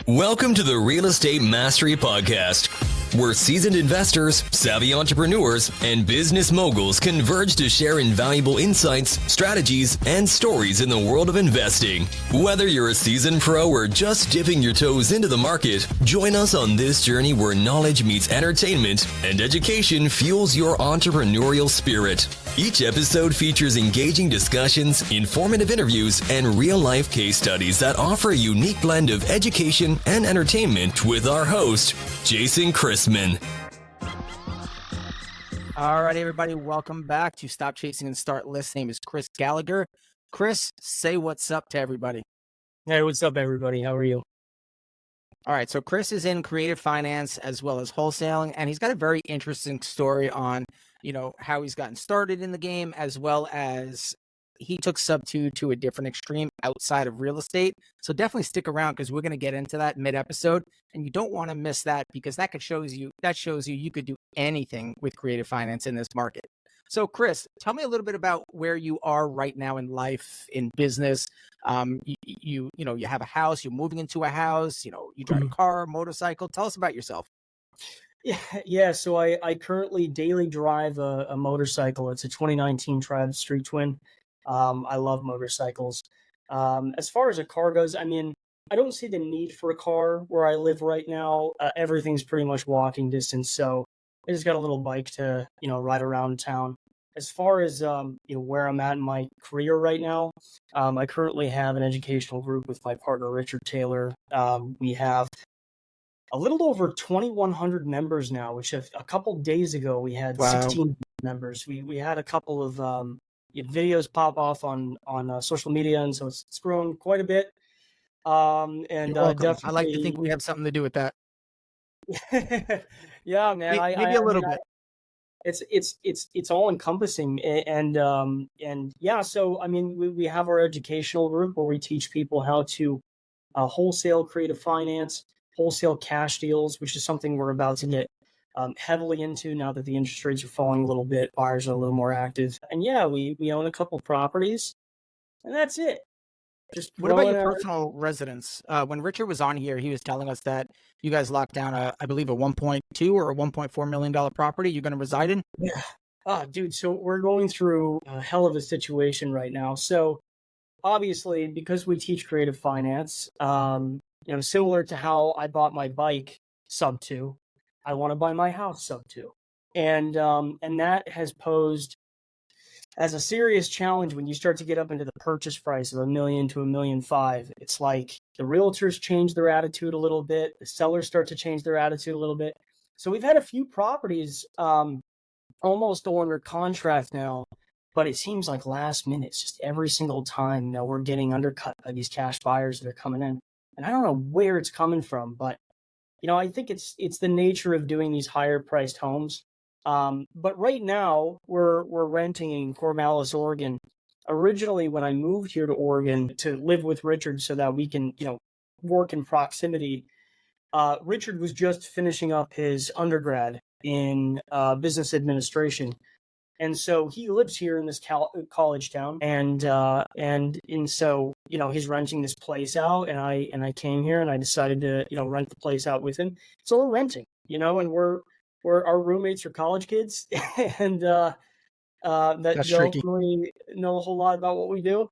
Welcome to the Real Estate Mastery Podcast, where seasoned investors, savvy entrepreneurs, and business moguls converge to share invaluable insights, strategies, and stories in the world of investing. Whether you're a seasoned pro or just dipping your toes into the market, join us on this journey where knowledge meets entertainment and education fuels your entrepreneurial spirit. Each episode features engaging discussions, informative interviews, and real-life case studies that offer a unique blend of education and entertainment with our host, Jason Chrisman. All right, everybody, welcome back to Stop Chasing and Start Listening. My name is Chris Gallagher. Chris, say what's up to everybody. Hey, what's up, everybody? How are you? All right, so Chris is in creative finance as well as wholesaling, and he's got a very interesting story on, how he's gotten started in the game, as well as he took Sub2 to a different extreme outside of real estate. So definitely stick around because we're going to get into that mid-episode, and you don't want to miss that because that shows you you could do anything with creative finance in this market. So Chris, tell me a little bit about where you are right now in life, in business. You have a house, you're moving into a house, you drive a car, motorcycle. Tell us about yourself. Yeah. So I currently daily drive a motorcycle. It's a 2019 Triumph Street Twin. I love motorcycles. As far as a car goes, I don't see the need for a car where I live right now. Everything's pretty much walking distance. So I just got a little bike to, ride around town. As far as, where I'm at in my career right now, I currently have an educational group with my partner, Richard Taylor. We have a little over 2,100 members now, which a couple days ago we had 16 members. We had a couple of videos pop off on social media, and so it's grown quite a bit. And definitely, I like to think we have something to do with that. Yeah, man. Maybe a little bit. It's all encompassing, and yeah. So we have our educational group where we teach people how to wholesale creative finance, wholesale cash deals, which is something we're about to get heavily into now that the interest rates are falling a little bit. Buyers are a little more active, and yeah, we own a couple properties, and that's it. Just what about your personal residence? When Richard was on here, he was telling us that you guys locked down I believe a 1.2 or a $1.4 million property you're going to reside in. Yeah, dude. So we're going through a hell of a situation right now. So obviously, because we teach creative finance, similar to how I bought my bike Sub2, I want to buy my house Sub2, and that has posed as a serious challenge when you start to get up into the purchase price of $1 million to $1.5 million. It's like the realtors change their attitude a little bit, the sellers start to change their attitude a little bit. So we've had a few properties almost under contract now, but it seems like last minute, it's just every single time we're getting undercut by these cash buyers that are coming in. And I don't know where it's coming from, but I think it's the nature of doing these higher priced homes. But right now we're renting in Corvallis, Oregon. Originally, when I moved here to Oregon to live with Richard so that we can, work in proximity, Richard was just finishing up his undergrad in business administration. And so he lives here in this college town, and so he's renting this place out, and I came here and I decided to rent the place out with him. So we're renting, and we're our roommates are college kids, and that don't really know a whole lot about what we do,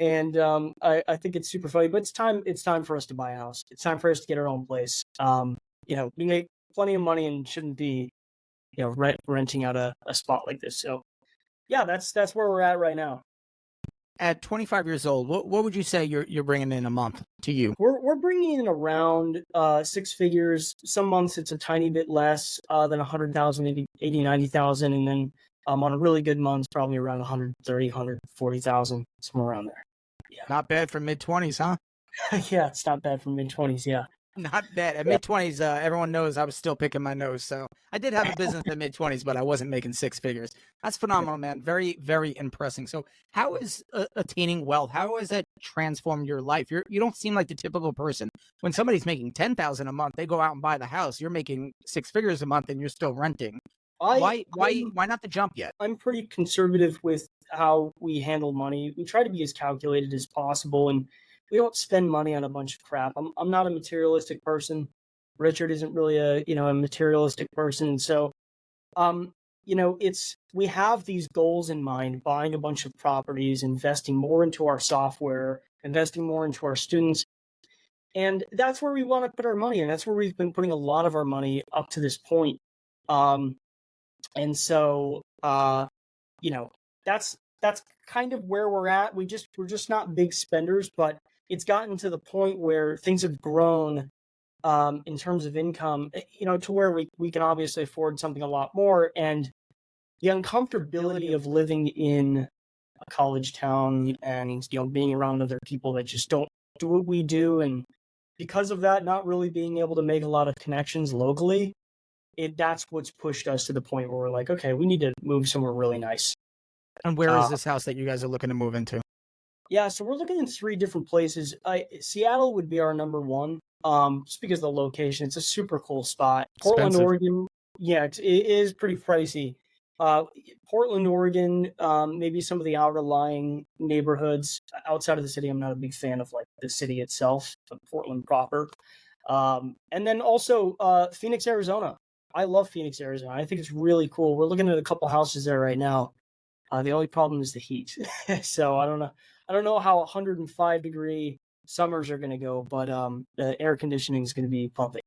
and I think it's super funny. But it's time for us to buy a house. It's time for us to get our own place. We make plenty of money and shouldn't be renting out a spot like this. So yeah, that's where we're at right now. At 25 years old, what would you say you're bringing in a month to you? We're bringing in around 6 figures. Some months it's a tiny bit less than 100,000, maybe 80, 90,000, and then on a really good month, probably around 130, 140,000, somewhere around there. Yeah, not bad for mid-20s, huh? Yeah, it's not bad for mid-20s. Yeah. Not bad. At mid-20s, everyone knows I was still picking my nose. So I did have a business at mid-20s, but I wasn't making 6 figures. That's phenomenal, man. Very, very impressive. So how is attaining wealth, how has that transformed your life? You don't seem like the typical person. When somebody's making $10,000 a month, they go out and buy the house. You're making 6 figures a month and you're still renting. Why not the jump yet? I'm pretty conservative with how we handle money. We try to be as calculated as possible, and we don't spend money on a bunch of crap. I'm not a materialistic person. Richard isn't really a materialistic person. So, we have these goals in mind, buying a bunch of properties, investing more into our software, investing more into our students. And that's where we want to put our money. And that's where we've been putting a lot of our money up to this point. And so, that's kind of where we're at. We're just not big spenders, but it's gotten to the point where things have grown in terms of income, to where we can obviously afford something a lot more. And the uncomfortability of living in a college town and, being around other people that just don't do what we do. And because of that, not really being able to make a lot of connections locally, that's what's pushed us to the point where we're like, okay, we need to move somewhere really nice. And where is this house that you guys are looking to move into? Yeah, so we're looking in 3 different places. Seattle would be our number one, just because of the location. It's a super cool spot. Portland, Expensive. Oregon, yeah, it is pretty pricey. Portland, Oregon, maybe some of the outer-lying neighborhoods outside of the city. I'm not a big fan of, like, the city itself, but Portland proper. And then also Phoenix, Arizona. I love Phoenix, Arizona. I think it's really cool. We're looking at a couple houses there right now. The only problem is the heat. So I don't know how 105-degree summers are going to go, but the air conditioning is going to be pumping.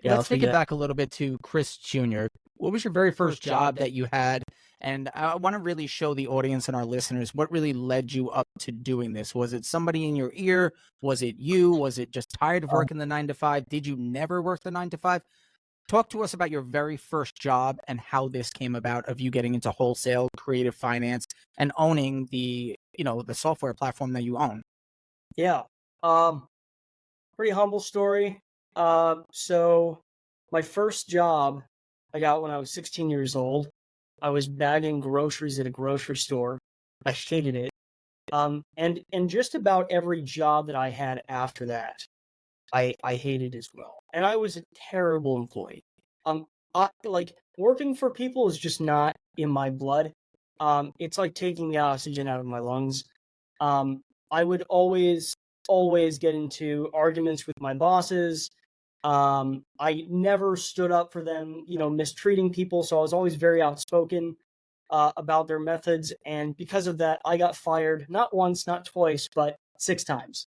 Yeah, let's take it back a little bit to Chris Jr. What was your very first job that you had? And I want to really show the audience and our listeners what really led you up to doing this. Was it somebody in your ear? Was it you? Was it just tired of working the 9 to 5? Did you never work the 9 to 5? Talk to us about your very first job and how this came about of you getting into wholesale, creative finance, and owning the software platform that you own. Yeah. Pretty humble story. So my first job I got when I was 16 years old. I was bagging groceries at a grocery store. I hated it. And just about every job that I had after that, I hated as well. And I was a terrible employee. Working for people is just not in my blood. It's like taking the oxygen out of my lungs. I would always get into arguments with my bosses. I never stood up for them, mistreating people. So I was always very outspoken about their methods. And because of that, I got fired not once, not twice, but 6 times.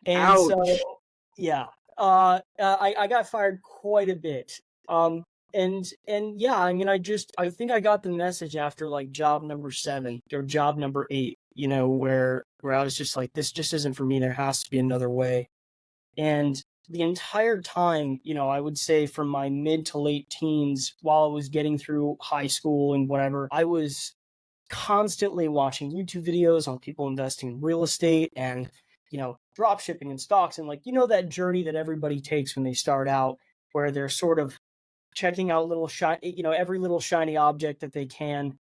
And Ouch. so, yeah, I got fired quite a bit. And yeah, I mean, I think I got the message after like job number 7 or job number 8, where I was just like, this just isn't for me. There has to be another way. And the entire time, I would say from my mid to late teens, while I was getting through high school and whatever, I was constantly watching YouTube videos on people investing in real estate and, drop shipping and stocks. And that journey that everybody takes when they start out, where they're sort of checking out every little shiny object that they can,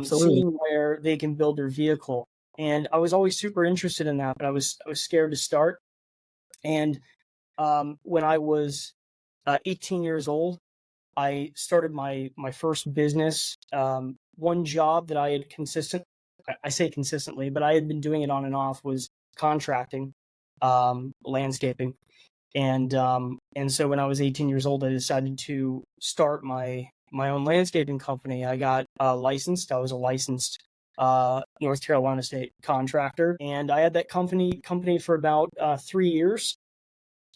seeing where they can build their vehicle. And I was always super interested in that, but I was scared to start. And when I was 18 years old, I started my first business. One job that I had I say consistently, but I had been doing it on and off, was contracting, landscaping. And so when I was 18 years old, I decided to start my own landscaping company. I got licensed. I was a licensed North Carolina state contractor, and I had that company for about 3 years.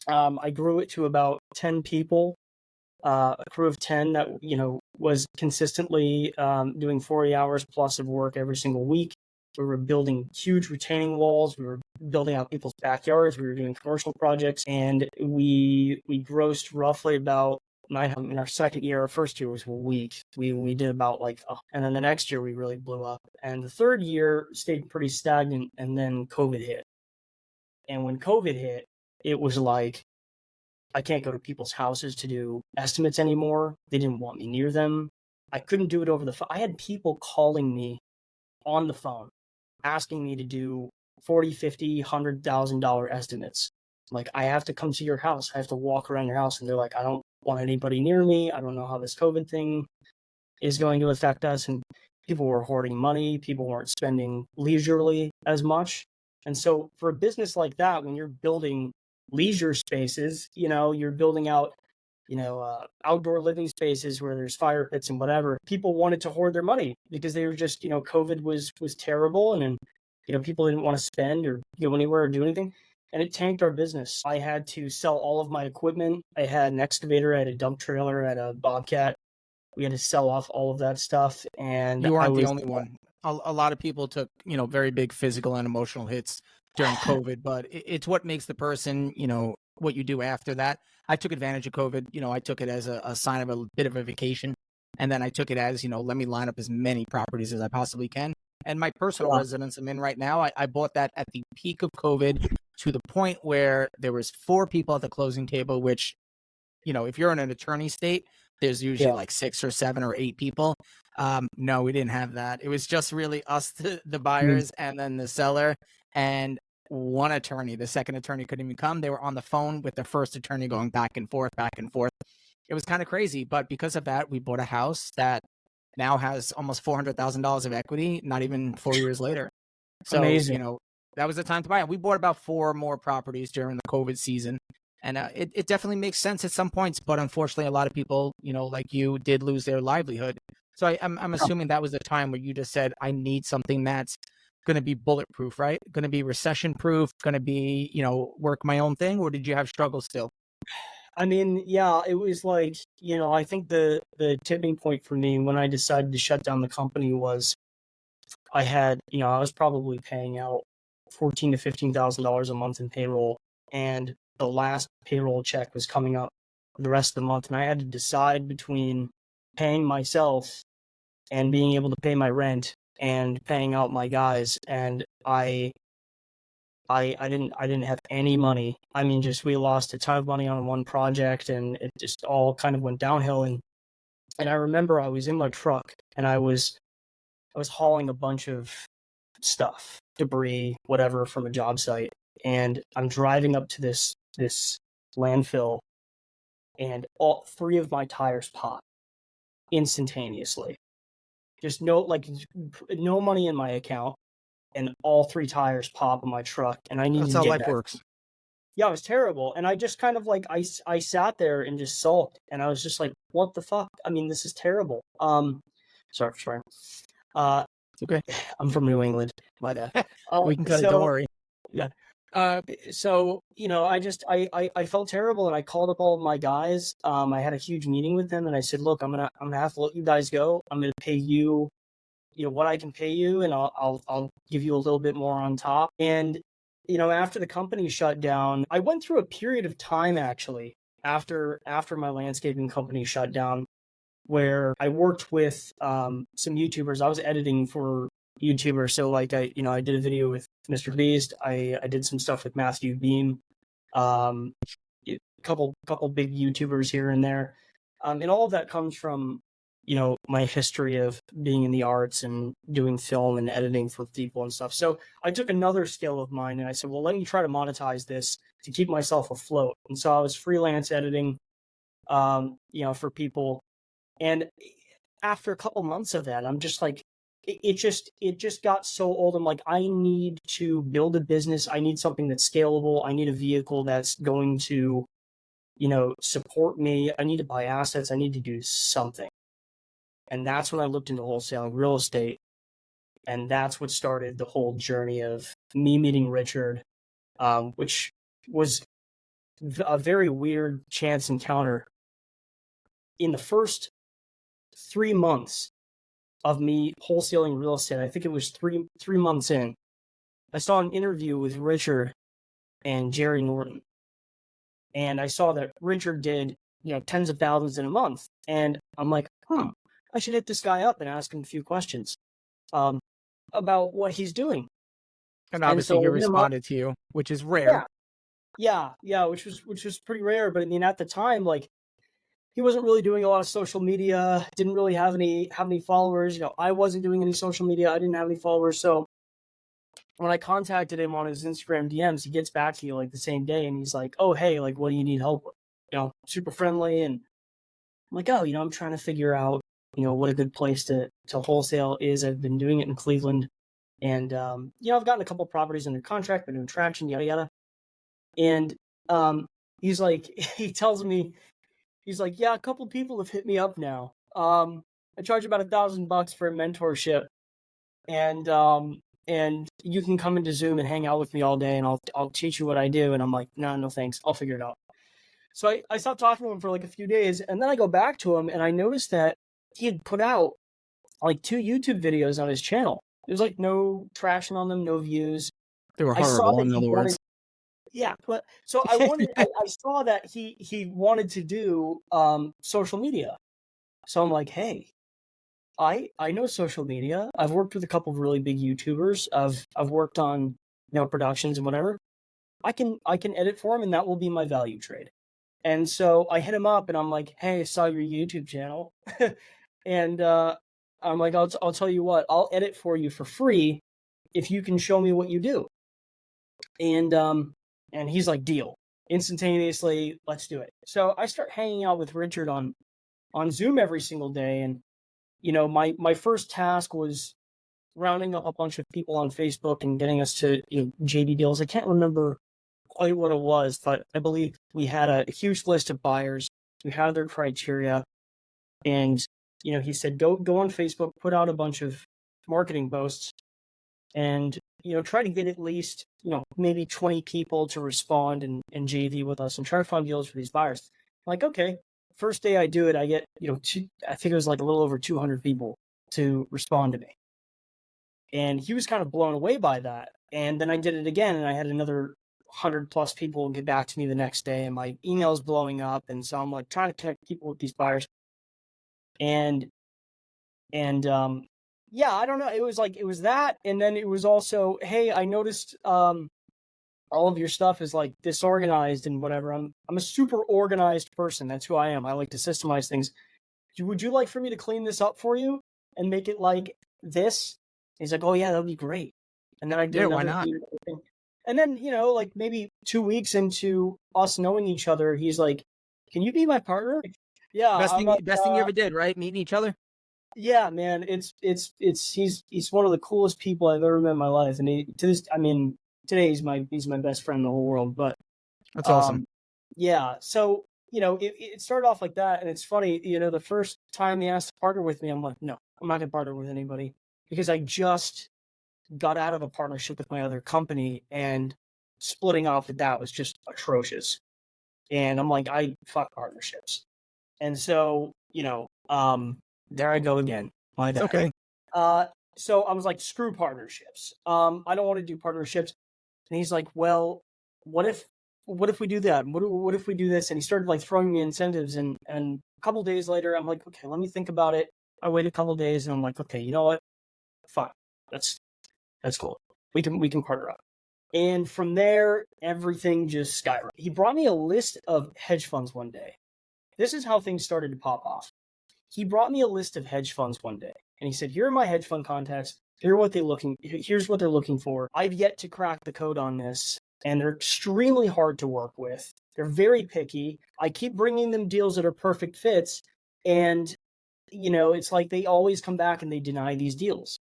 I grew it to about 10 people, a crew of 10 that was consistently doing 40 hours plus of work every single week. We were building huge retaining walls. We were building out people's backyards. We were doing commercial projects, and we grossed roughly about in our second year. Our first year was weak. We did about and then the next year we really blew up. And the third year stayed pretty stagnant, and then COVID hit. And when COVID hit, it was like, I can't go to people's houses to do estimates anymore. They didn't want me near them. I couldn't do it over the phone. I had people calling me on the phone, asking me to do $40,000, $50,000, $100,000 estimates. Like, I have to come to your house. I have to walk around your house. And they're like, I don't want anybody near me. I don't know how this COVID thing is going to affect us. And people were hoarding money. People weren't spending leisurely as much. And so for a business like that, when you're building leisure spaces, you're building out, outdoor living spaces where there's fire pits and whatever, people wanted to hoard their money because they were just, COVID was terrible. And then, people didn't want to spend or go anywhere or do anything. And it tanked our business. I had to sell all of my equipment. I had an excavator, I had a dump trailer, I had a Bobcat. We had to sell off all of that stuff. And You aren't the only one. A lot of people took, very big physical and emotional hits during COVID, but it's what makes the person, what you do after that. I took advantage of COVID. I took it as a sign of a bit of a vacation. And then I took it as, let me line up as many properties as I possibly can. And my personal residence I'm in right now, I bought that at the peak of COVID to the point where there was 4 people at the closing table, which, if you're in an attorney state, there's usually like 6 or 7 or 8 people. No, we didn't have that. It was just really us, the buyers, and then the seller, and one attorney. The second attorney couldn't even come. They were on the phone with the first attorney going back and forth, back and forth. It was kind of crazy. But because of that, we bought a house that now has almost $400,000 of equity, not even 4 years later. So, amazing. That was the time to buy it. We bought about 4 more properties during the COVID season. And it definitely makes sense at some points, but unfortunately, a lot of people, like you, did lose their livelihood. So I'm assuming that was the time where you just said, I need something that's going to be bulletproof, right? Going to be recession proof, going to be, work my own thing, or did you have struggles still? I mean, yeah, it was like, I think the tipping point for me when I decided to shut down the company was I had, I was probably paying out $14,000 to $15,000 a month in payroll, and the last payroll check was coming up the rest of the month, and I had to decide between paying myself and being able to pay my rent and paying out my guys, and I didn't have any money. I mean, we lost a ton of money on one project, and it just all kind of went downhill. And I remember I was in my truck, and I was hauling a bunch of stuff, debris, whatever, from a job site, and I'm driving up to this landfill, and all 3 of my tires pop instantaneously. Just no money in my account, and all 3 tires pop on my truck, and I needed That's to how get life back. works. Yeah, it was terrible, and I just kind of I sat there and just sulked, and I was just like, "What the fuck? I mean, this is terrible." Sorry for swearing. Okay. I'm from New England. My bad. We can cut it, don't worry. Yeah. So, I felt terrible, and I called up all of my guys. I had a huge meeting with them, and I said, "Look, I'm gonna have to let you guys go. I'm gonna pay you, what I can pay you, and I'll give you a little bit more on top." And after the company shut down, I went through a period of time actually after my landscaping company shut down, where I worked with some YouTubers. I was editing for YouTubers, so I did a video with Mr. Beast. I did some stuff with Matthew Beam, a couple big YouTubers here and there, and all of that comes from my history of being in the arts and doing film and editing for people and stuff. So I took another skill of mine and I said, well, let me try to monetize this to keep myself afloat. And so I was freelance editing, for people. And after a couple months of that, I'm just like, it just got so old. I'm like, I need to build a business. I need something that's scalable. I need a vehicle that's going to, support me. I need to buy assets. I need to do something. And that's when I looked into wholesaling real estate. And that's what started the whole journey of me meeting Richard, which was a very weird chance encounter. In the first 3 months of me wholesaling real estate, I think it was three months in, I saw an interview with Richard and Jerry Norton. And I saw that Richard did, tens of thousands in a month. And I'm like, I should hit this guy up and ask him a few questions about what he's doing. And obviously he responded to you, which is rare. Yeah, which was pretty rare. But I mean, at the time, he wasn't really doing a lot of social media, didn't really have any followers. I wasn't doing any social media. I didn't have any followers. So when I contacted him on his Instagram DMs, he gets back to you the same day, and he's like, "Oh, hey, what do you need help with?" Super friendly. And I'm like, "Oh, I'm trying to figure out, what a good place to wholesale is. I've been doing it in Cleveland And I've gotten a couple properties under contract, been doing traction, yada yada. And he's like, he tells me, he's like, yeah, a couple people have hit me up now. I charge about $1,000 for a mentorship, and you can come into Zoom and hang out with me all day, and I'll teach you what I do. And I'm like, no thanks, I'll figure it out. So I stopped talking to him for like a few days, and then I go back to him, and I noticed that he had put out like 2 YouTube videos on his channel. There's like no traction on them, no views. They were I saw horrible, that in he other words. yeah, but so I saw that he wanted to do social media. So I'm like, hey, I know social media. I've worked with a couple of really big YouTubers. I've worked on productions and whatever. I can edit for him, and that will be my value trade. And so I hit him up, and I'm like, hey, I saw your YouTube channel, and I'm like, I'll tell you what, I'll edit for you for free if you can show me what you do. And he's like, deal. Instantaneously, let's do it. So I start hanging out with Richard on Zoom every single day, and my first task was rounding up a bunch of people on Facebook and getting us to JD deals. I can't remember quite what it was, but I believe we had a huge list of buyers. We had their criteria, and he said, go on Facebook, put out a bunch of marketing posts, and try to get at least maybe 20 people to respond and JV with us and try to find deals for these buyers. I'm like, okay. First day I do it, I get I think it was like a little over 200 people to respond to me, and he was kind of blown away by that. And then I did it again, and I had another 100+ people get back to me the next day, and my email's blowing up. And so I'm like trying to connect people with these buyers, and yeah, I don't know. It was that, and then it was also, hey, I noticed all of your stuff is like disorganized and whatever. I'm a super organized person. That's who I am. I like to systemize things. Would you like for me to clean this up for you and make it like this? He's like, oh yeah, that'd be great. And then I did why not? thing. And then, like maybe 2 weeks into us knowing each other, he's like, can you be my partner? Yeah. Best thing you ever did, right? Meeting each other? Yeah, man. He's one of the coolest people I've ever met in my life. And today he's my best friend in the whole world. But that's awesome. Yeah. So, it started off like that. And it's funny, the first time he asked to partner with me, I'm like, no, I'm not going to partner with anybody, because I just got out of a partnership with my other company, and splitting off with that was just atrocious. And I'm like, I fuck partnerships. And so, there I go again. Okay. So I was like, screw partnerships. I don't want to do partnerships. And he's like, well, what if we do that? What if we do this? And he started like throwing me incentives, and a couple days later, I'm like, okay, let me think about it. I wait a couple days, and I'm like, okay, you know what? Fine. That's cool. We can partner up. And from there, everything just skyrocketed. He brought me a list of hedge funds one day. This is how things started to pop off. He brought me a list of hedge funds one day, and he said, here are my hedge fund contacts. Here's what they're looking for. I've yet to crack the code on this, and they're extremely hard to work with. They're very picky. I keep bringing them deals that are perfect fits, and it's like they always come back and they deny these deals.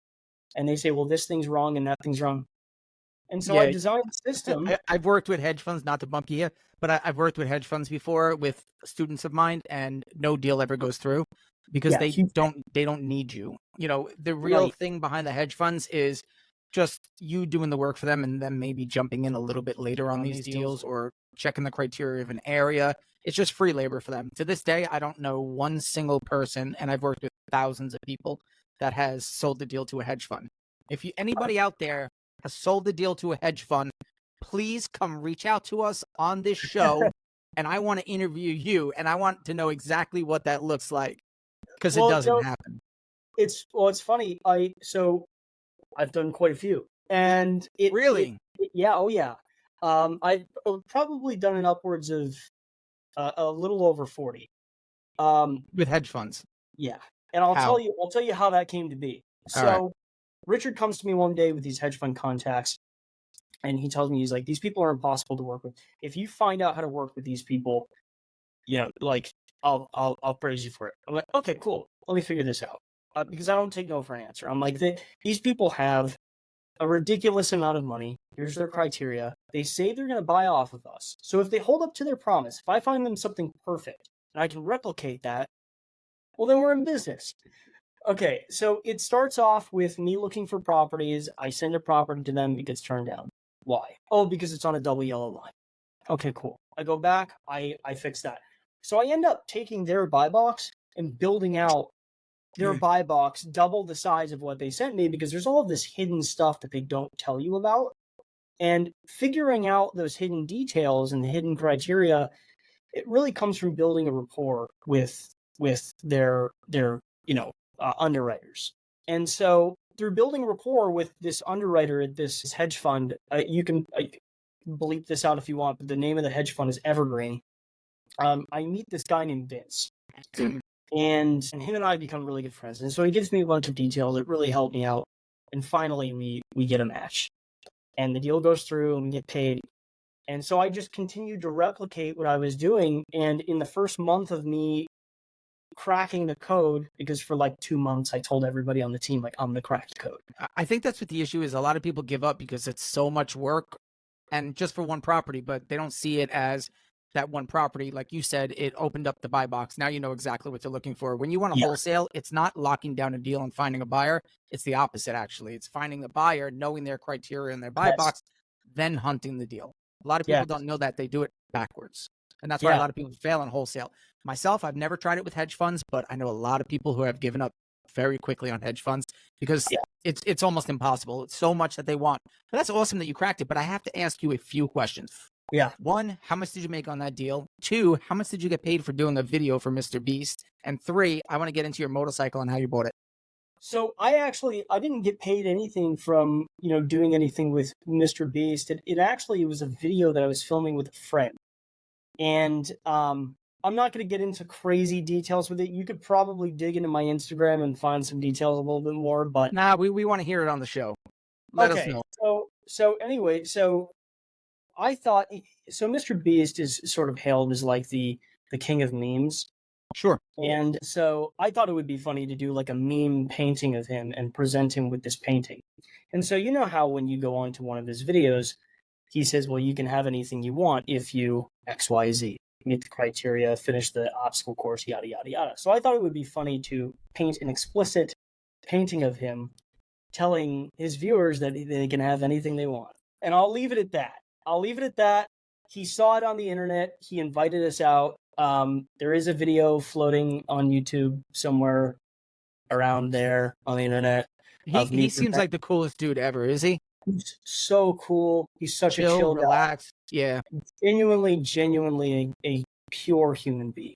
And they say, well, this thing's wrong and that thing's wrong. And so I designed the system. I've worked with hedge funds, not to bump you here, but I've worked with hedge funds before with students of mine, and no deal ever goes through because they don't need you. The real thing behind the hedge funds is just you doing the work for them, and then maybe jumping in a little bit later on these deals or checking the criteria of an area. It's just free labor for them. To this day, I don't know one single person, and I've worked with thousands of people, that has sold the deal to a hedge fund. If anybody out there has sold the deal to a hedge fund, please come reach out to us on this show, and I want to interview you, and I want to know exactly what that looks like, because it doesn't happen. It's funny. I've done quite a few, and really, oh yeah. I've probably done an upwards of a little over 40 with hedge funds. Yeah. And I'll tell you how that came to be. So Richard comes to me one day with these hedge fund contacts, and he tells me, he's like, these people are impossible to work with. If you find out how to work with these people, I'll praise you for it. I'm like, okay, cool. Let me figure this out. Because I don't take no for an answer. I'm like, these people have a ridiculous amount of money. Here's their criteria. They say they're going to buy off of us. So if they hold up to their promise, if I find them something perfect and I can replicate that, well, then we're in business. Okay, so it starts off with me looking for properties. I send a property to them, it gets turned down. Why? Oh, because it's on a double yellow line. Okay, cool. I go back, I fix that. So I end up taking their buy box and building out their buy box double the size of what they sent me, because there's all of this hidden stuff that they don't tell you about. And figuring out those hidden details and the hidden criteria, it really comes from building a rapport with their underwriters. And so through building rapport with this underwriter at this hedge fund, you can bleep this out if you want, but the name of the hedge fund is Evergreen. I meet this guy named Vince, and him and I become really good friends. And so he gives me a bunch of details that really help me out. And finally, we get a match, and the deal goes through, and we get paid. And so I just continued to replicate what I was doing. And in the first month of me cracking the code, because for like 2 months I told everybody on the team, like, I'm gonna crack the code. I think that's what the issue is. A lot of people give up because it's so much work and just for one property, but they don't see it as that one property. Like you said, it opened up the buy box. Now you know exactly what they're looking for. When you want to wholesale, it's not locking down a deal and finding a buyer. It's the opposite, actually. It's finding the buyer, knowing their criteria and their buy box, then hunting the deal. A lot of people don't know that. They do it backwards. And that's why a lot of people fail in wholesale. Myself, I've never tried it with hedge funds, but I know a lot of people who have given up very quickly on hedge funds because it's almost impossible. It's so much that they want. But that's awesome that you cracked it. But I have to ask you a few questions. Yeah. 1, how much did you make on that deal? 2, how much did you get paid for doing a video for Mr. Beast? And 3, I want to get into your motorcycle and how you bought it. So I didn't get paid anything from, doing anything with Mr. Beast. It actually was a video that I was filming with a friend. And I'm not going to get into crazy details with it. You could probably dig into my Instagram and find some details a little bit more, but nah, we want to hear it on the show. Let us know. So anyway, I thought, Mr. Beast is sort of hailed as like the king of memes. Sure. And so I thought it would be funny to do like a meme painting of him and present him with this painting. And so you know how when you go on to one of his videos, he says, well, you can have anything you want if you XYZ, meet the criteria, finish the obstacle course, yada, yada, yada. So I thought it would be funny to paint an explicit painting of him telling his viewers that they can have anything they want. And I'll leave it at that. He saw it on the internet. He invited us out. There is a video floating on YouTube somewhere around there on the internet. He seems like the coolest dude ever, is he? He's so cool. He's such a chill, relaxed. Yeah. Genuinely a pure human being.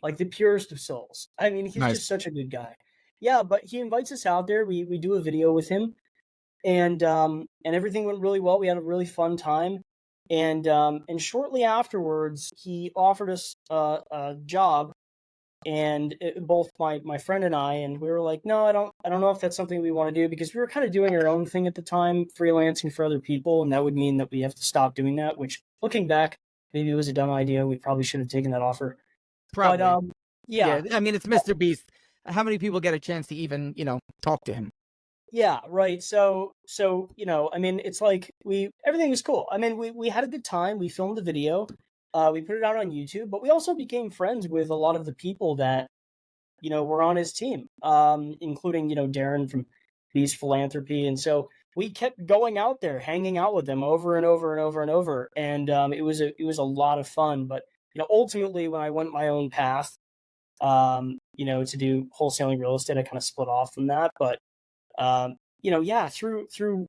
Like the purest of souls. I mean, he's just such a good guy. Yeah, but he invites us out there. We do a video with him. And everything went really well. We had a really fun time. And shortly afterwards, he offered us a job, and both my friend and I, and we were like, no, I don't know if that's something we want to do, because we were kind of doing our own thing at the time, freelancing for other people, and that would mean that we have to stop doing that. Which, looking back, maybe it was a dumb idea. We probably should have taken that offer. Probably. But yeah. I mean, it's Mr. Beast. How many people get a chance to even talk to him? Yeah, right. So I mean, it's like everything was cool. I mean, we had a good time. We filmed the video. We put it out on YouTube, but we also became friends with a lot of the people that, were on his team, including, Darren from Beast Philanthropy. And so we kept going out there, hanging out with them over and over and over and over. And it was a lot of fun. But, ultimately, when I went my own path, to do wholesaling real estate, I kind of split off from that. But through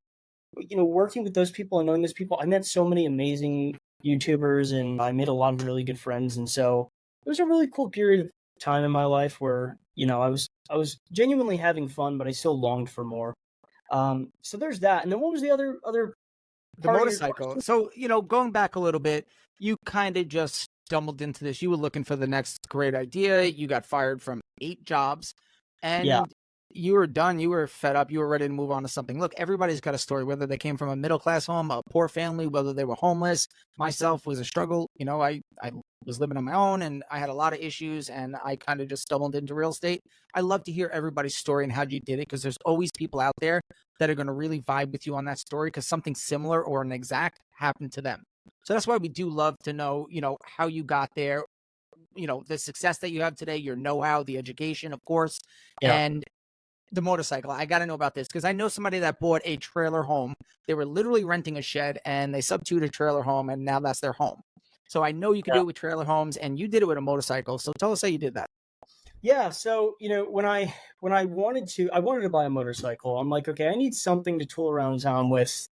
working with those people and knowing those people, I met so many amazing YouTubers, and I made a lot of really good friends. And so it was a really cool period of time in my life where, I was genuinely having fun, but I still longed for more. So there's that. And then what was the other the motorcycle? So, going back a little bit, you kind of just stumbled into this. You were looking for the next great idea. You got fired from 8 jobs, and you were done. You were fed up. You were ready to move on to something. Look, everybody's got a story, whether they came from a middle-class home, a poor family, whether they were homeless. Myself was a struggle. I was living on my own and I had a lot of issues and I kind of just stumbled into real estate. I love to hear everybody's story and how you did it because there's always people out there that are going to really vibe with you on that story because something similar or an exact happened to them. So that's why we do love to know, how you got there, the success that you have today, your know-how, the education, of course, Yeah. and the motorcycle. I got to know about this because I know somebody that bought a trailer home. They were literally renting a shed and they substituted a trailer home and now that's their home. So I know you can do it with trailer homes and you did it with a motorcycle. So tell us how you did that. Yeah, so when I wanted to buy a motorcycle, I'm like, okay, I need something to tool around town with.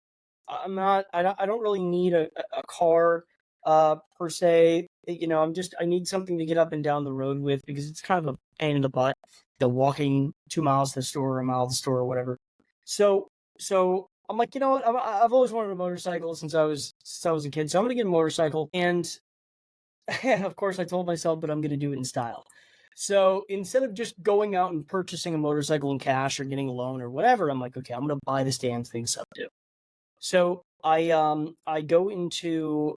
I don't really need a car per se. I need something to get up and down the road with because it's kind of a pain in the butt. Walking 2 miles to the store, a mile to the store, or whatever. So I'm like, what? I've always wanted a motorcycle since I was a kid. So I'm gonna get a motorcycle, and of course I told myself, but I'm gonna do it in style. So instead of just going out and purchasing a motorcycle in cash or getting a loan or whatever, I'm like, okay, I'm gonna buy this damn thing Sub2. So I go into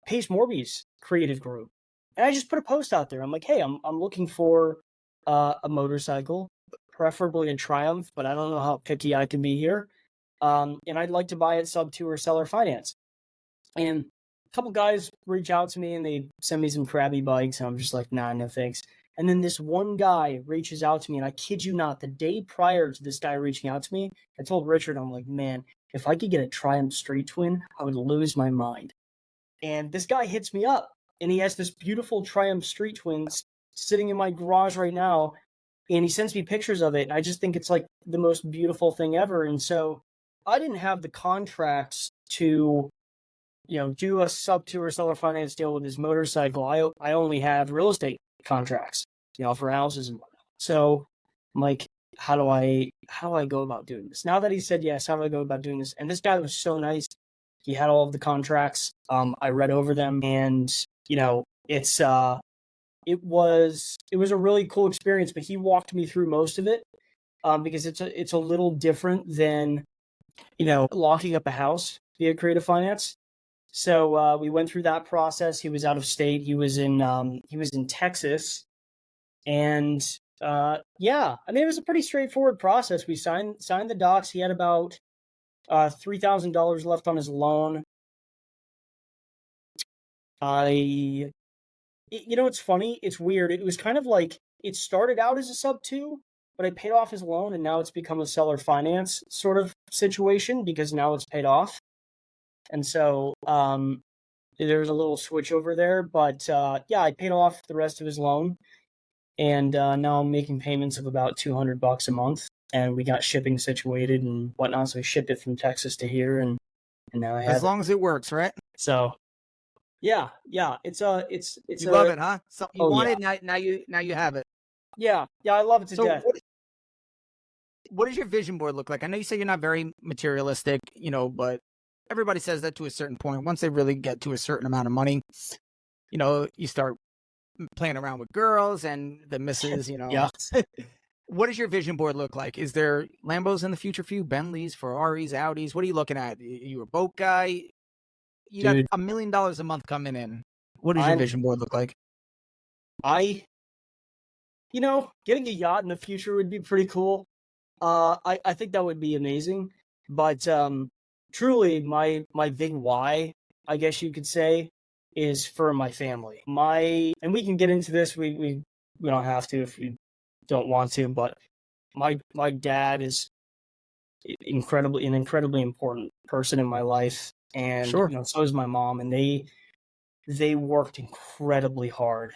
Pace Morby's creative group, and I just put a post out there. I'm like, hey, I'm looking for a motorcycle, preferably a Triumph, but I don't know how picky I can be here. And I'd like to buy it Sub2 or seller finance. And a couple guys reach out to me and they send me some crabby bikes, and I'm just like, nah, no thanks. And then this one guy reaches out to me, and I kid you not, the day prior to this guy reaching out to me, I told Richard, I'm like, man, if I could get a Triumph Street Twin, I would lose my mind. And this guy hits me up, and he has this beautiful Triumph Street Twin sitting in my garage right now, and he sends me pictures of it, and I just think it's like the most beautiful thing ever. And so I didn't have the contracts to do a Sub2 or seller finance deal with his motorcycle. I only have real estate contracts, for houses and whatnot. So I'm like, how do I go about doing this? Now that he said yes, how do I go about doing this? And this guy was so nice. He had all of the contracts. I read over them, and it was a really cool experience, but he walked me through most of it because it's a little different than locking up a house via creative finance. So we went through that process. He was out of state. He was in Texas, and it was a pretty straightforward process. We signed the docs. He had about $3,000 left on his loan. It's funny. It's weird. It was kind of like it started out as a Sub2, but I paid off his loan, and now it's become a seller finance sort of situation because now it's paid off. And so there's a little switch over there. But I paid off the rest of his loan, and now I'm making payments of about $200 a month. And we got shipping situated and whatnot, so we shipped it from Texas to here, and now I have as long as it works, right? So. Yeah, it's you love it, huh? So you want it now you have it. Yeah, I love it to death. What does your vision board look like? I know you say you're not very materialistic, but everybody says that to a certain point. Once they really get to a certain amount of money, you start playing around with girls and the misses, Yeah. What does your vision board look like? Is there Lambos in the future for you? Bentleys, Ferraris, Audis? What are you looking at? Are you a boat guy? You got $1 million a month coming in. What does your vision board look like? Getting a yacht in the future would be pretty cool. I think that would be amazing. But truly, my big why, I guess you could say, is for my family. And we can get into this. We don't have to if we don't want to. But my dad is an incredibly important person in my life. And sure. So is my mom, and they worked incredibly hard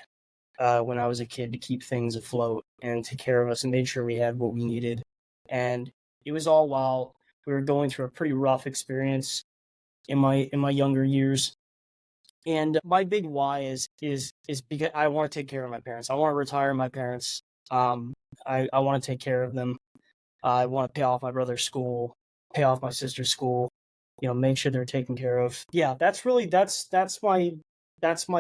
when I was a kid to keep things afloat and take care of us and made sure we had what we needed. And it was all while we were going through a pretty rough experience in my younger years. And my big why is because I want to take care of my parents. I want to retire my parents. I want to take care of them. I want to pay off my brother's school, pay off my sister's school. Make sure they're taken care of. Yeah, that's my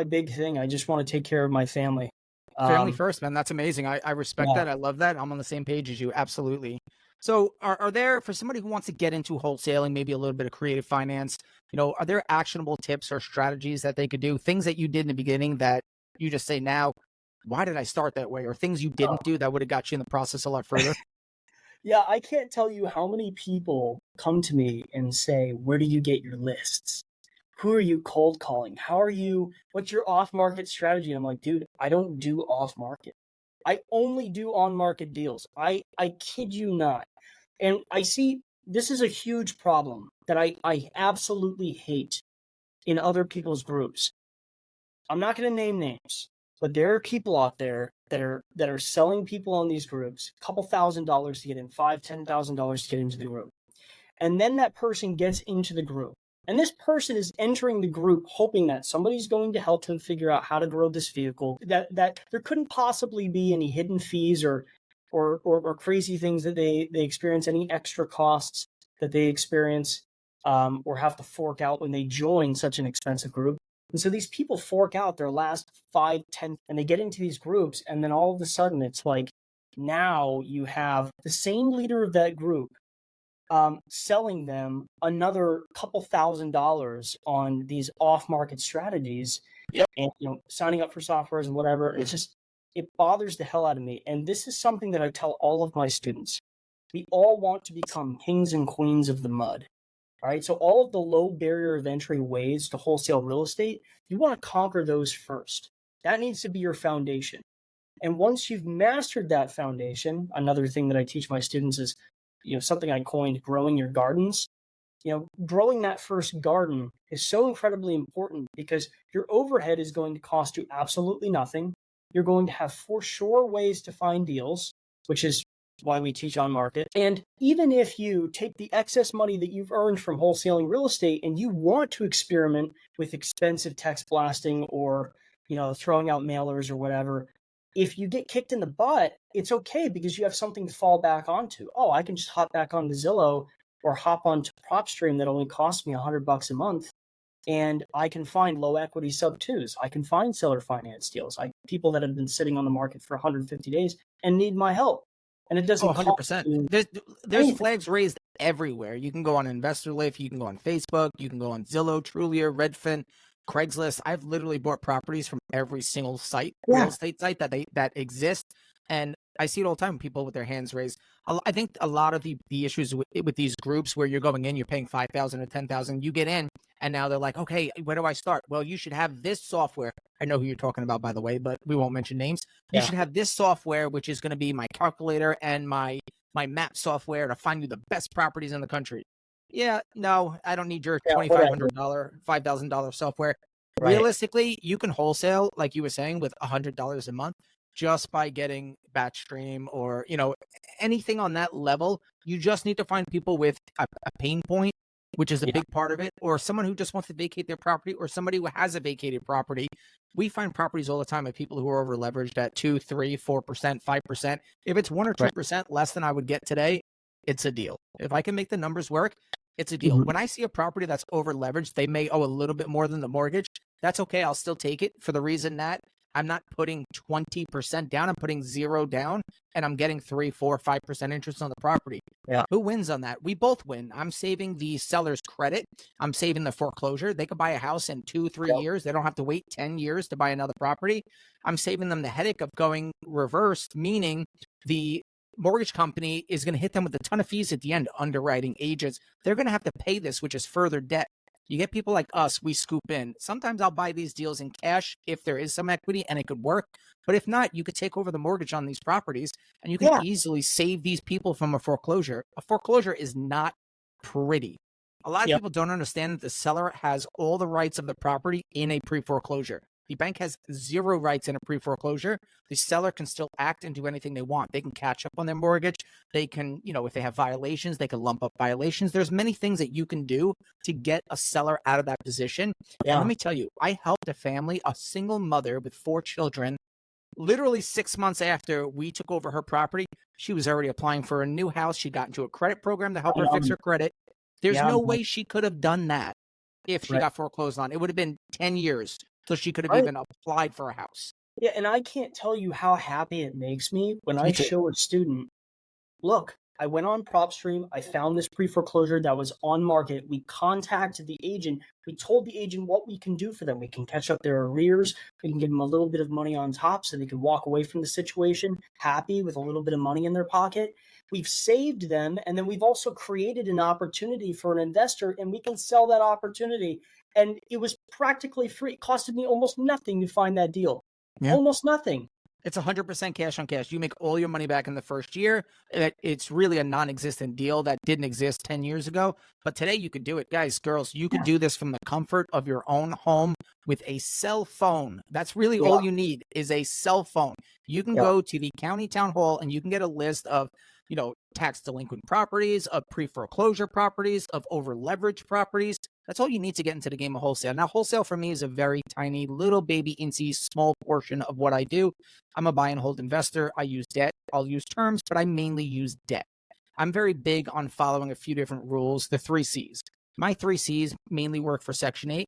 big thing. I just want to take care of my family. Family first, man. That's amazing. I respect that. I love that. I'm on the same page as you. Absolutely. So are there, for somebody who wants to get into wholesaling, maybe a little bit of creative finance, are there actionable tips or strategies that they could do? Things that you did in the beginning that you just say now, why did I start that way? Or things you didn't do that would have got you in the process a lot further? Yeah, I can't tell you how many people come to me and say, "Where do you get your lists? Who are you cold calling? What's your off market strategy?" And I'm like, dude, I don't do off market. I only do on market deals. I kid you not. And I see this is a huge problem that I absolutely hate in other people's groups. I'm not going to name names, but there are people out there that are selling people on these groups a couple $1,000s to get in, $5,000, $10,000 to get into the group. And then that person gets into the group. And this person is entering the group hoping that somebody's going to help them figure out how to grow this vehicle, that there couldn't possibly be any hidden fees or crazy things that they experience, any extra costs that they experience or have to fork out when they join such an expensive group. And so these people fork out their last 5, 10, and they get into these groups, and then all of a sudden it's like now you have the same leader of that group selling them another couple $1,000s on these off-market strategies, and signing up for softwares and whatever. It's just, it bothers the hell out of me. And this is something that I tell all of my students. We all want to become kings and queens of the mud. All right. So all of the low barrier of entry ways to wholesale real estate, you want to conquer those first. That needs to be your foundation. And once you've mastered that foundation, another thing that I teach my students is, something I coined growing your gardens. Growing that first garden is so incredibly important because your overhead is going to cost you absolutely nothing. You're going to have for sure ways to find deals, which is why we teach on market. And even if you take the excess money that you've earned from wholesaling real estate and you want to experiment with expensive text blasting or, throwing out mailers or whatever, if you get kicked in the butt, it's okay because you have something to fall back onto. Oh, I can just hop back onto Zillow or hop onto PropStream that only costs me $100 a month, and I can find low equity sub twos. I can find seller finance deals. People that have been sitting on the market for 150 days and need my help. And it doesn't 100%. There's flags raised everywhere. You can go on InvestorLift, you can go on Facebook, you can go on Zillow, Trulia, Redfin, Craigslist. I've literally bought properties from every single site, real estate site that exists. And I see it all the time, people with their hands raised. I think a lot of the issues with these groups where you're going in, you're paying $5,000 or $10,000, you get in, and now they're like, okay, where do I start? Well, you should have this software. I know who you're talking about, by the way, but we won't mention names. You should have this software, which is going to be my calculator and my map software to find you the best properties in the country. Yeah, no, I don't need your $2,500, $5,000 software. Right. Realistically, you can wholesale, like you were saying, with $100 a month just by getting batch stream or, anything on that level. You just need to find people with a pain point, which is a big part of it, or someone who just wants to vacate their property, or somebody who has a vacated property. We find properties all the time of people who are over leveraged at 2, 3, 4%, 5%. If it's 1 or 2% less than I would get today, it's a deal. If I can make the numbers work, it's a deal. Mm-hmm. When I see a property that's over leveraged, they may owe a little bit more than the mortgage. That's okay. I'll still take it for the reason that I'm not putting 20% down. I'm putting 0 down, and I'm getting 3, 4, 5% interest on the property. Yeah. Who wins on that? We both win. I'm saving the seller's credit. I'm saving the foreclosure. They could buy a house in 2, 3 years. They don't have to wait 10 years to buy another property. I'm saving them the headache of going reversed, meaning the mortgage company is going to hit them with a ton of fees at the end, underwriting, agents. They're going to have to pay this, which is further debt. You get people like us, we scoop in. Sometimes I'll buy these deals in cash if there is some equity and it could work. But if not, you could take over the mortgage on these properties and you can easily save these people from a foreclosure. A foreclosure is not pretty. A lot of people don't understand that the seller has all the rights of the property in a pre-foreclosure. The bank has 0 rights in a pre-foreclosure. The seller can still act and do anything they want. They can catch up on their mortgage. They can, if they have violations, they can lump up violations. There's many things that you can do to get a seller out of that position. Yeah. And let me tell you, I helped a family, a single mother with 4 children, literally 6 months after we took over her property. She was already applying for a new house. She got into a credit program to help her fix her credit. There's no way she could have done that if she got foreclosed on. It would have been 10 years. So she could have even applied for a house. Yeah, and I can't tell you how happy it makes me when I show a student, look, I went on PropStream. I found this pre-foreclosure that was on market. We contacted the agent. We told the agent what we can do for them. We can catch up their arrears. We can give them a little bit of money on top so they can walk away from the situation happy with a little bit of money in their pocket. We've saved them, and then we've also created an opportunity for an investor, and we can sell that opportunity. And it was practically free. It costed me almost nothing to find that deal. Yeah. Almost nothing. It's 100% cash on cash. You make all your money back in the first year. It's really a non-existent deal that didn't exist 10 years ago. But today you could do it. Guys, girls, you could do this from the comfort of your own home with a cell phone. That's really all you need is a cell phone. You can go to the county town hall and you can get a list of, tax delinquent properties, of pre-foreclosure properties, of over-leveraged properties. That's all you need to get into the game of wholesale. Now, wholesale for me is a very tiny, little baby, incy, small portion of what I do. I'm a buy and hold investor. I use debt. I'll use terms, but I mainly use debt. I'm very big on following a few different rules, the 3 C's. My 3 C's mainly work for Section 8.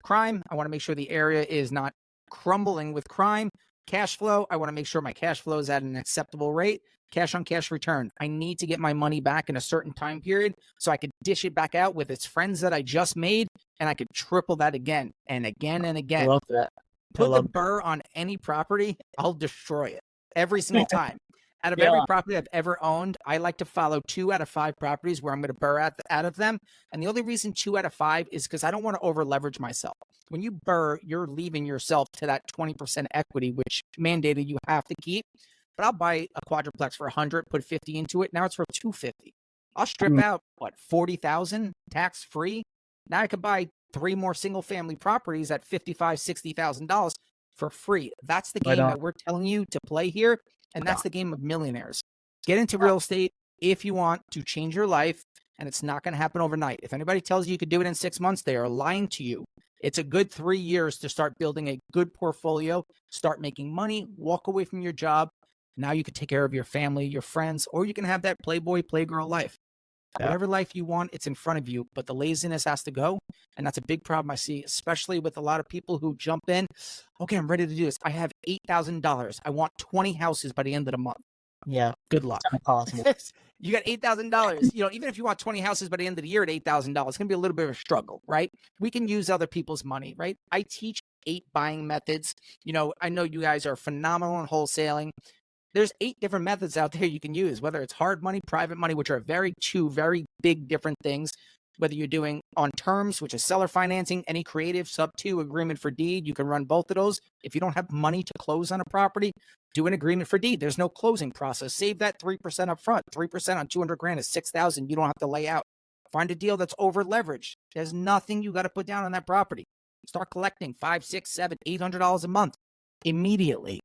Crime, I want to make sure the area is not crumbling with crime. Cash flow, I want to make sure my cash flow is at an acceptable rate. Cash on cash return, I need to get my money back in a certain time period so I could dish it back out with its friends that I just made, and I could triple that again and again and again. I love that. Put the burr on any property, I'll destroy it every single time. Out of every property I've ever owned, I like to follow 2 out of 5 properties where I'm going to burr out of them. And the only reason 2 out of 5 is because I don't want to over leverage myself. When you burr, you're leaving yourself to that 20% equity, which mandated you have to keep. But I'll buy a quadruplex for 100, put 50 into it. Now it's for 250. I'll strip out, 40,000 tax free. Now I could buy 3 more single family properties at $55,000, $60,000 for free. That's the game that we're telling you to play here. And that's the game of millionaires. Get into real estate if you want to change your life, and it's not going to happen overnight. If anybody tells you could do it in 6 months, they are lying to you. It's a good 3 years to start building a good portfolio, start making money, walk away from your job. Now you can take care of your family, your friends, or you can have that playboy, playgirl life. Whatever life you want, it's in front of you, but the laziness has to go. And that's a big problem I see, especially with a lot of people who jump in. Okay, I'm ready to do this. I have $8,000. I want 20 houses by the end of the month. Yeah. Good luck. It's not possible. You got $8,000. Even if you want 20 houses by the end of the year at $8,000, it's going to be a little bit of a struggle, right? We can use other people's money, right? I teach 8 buying methods. I know you guys are phenomenal in wholesaling. There's 8 different methods out there you can use, whether it's hard money, private money, which are two very big different things. Whether you're doing on terms, which is seller financing, any creative sub 2 agreement for deed, you can run both of those. If you don't have money to close on a property, do an agreement for deed. There's no closing process. Save that 3% up front. 3% on 200 grand is 6,000. You don't have to lay out. Find a deal that's over leveraged. There's nothing you got to put down on that property. Start collecting $500, $600, $700, $800 a month immediately.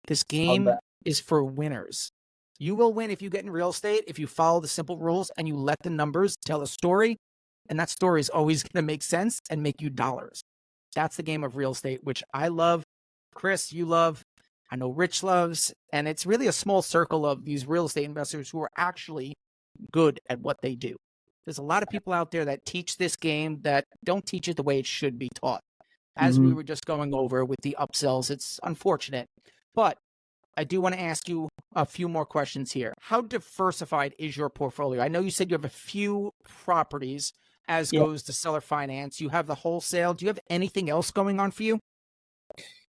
This game is for winners. You will win if you get in real estate, if you follow the simple rules and you let the numbers tell a story. And that story is always going to make sense and make you dollars. That's the game of real estate, which I love. Chris, you love. I know Rich loves. And it's really a small circle of these real estate investors who are actually good at what they do. There's a lot of people out there that teach this game that don't teach it the way it should be taught. As we were just going over with the upsells, it's unfortunate. But I do want to ask you a few more questions here. How diversified is your portfolio? I know you said you have a few properties as goes to seller finance. You have the wholesale. Do you have anything else going on for you?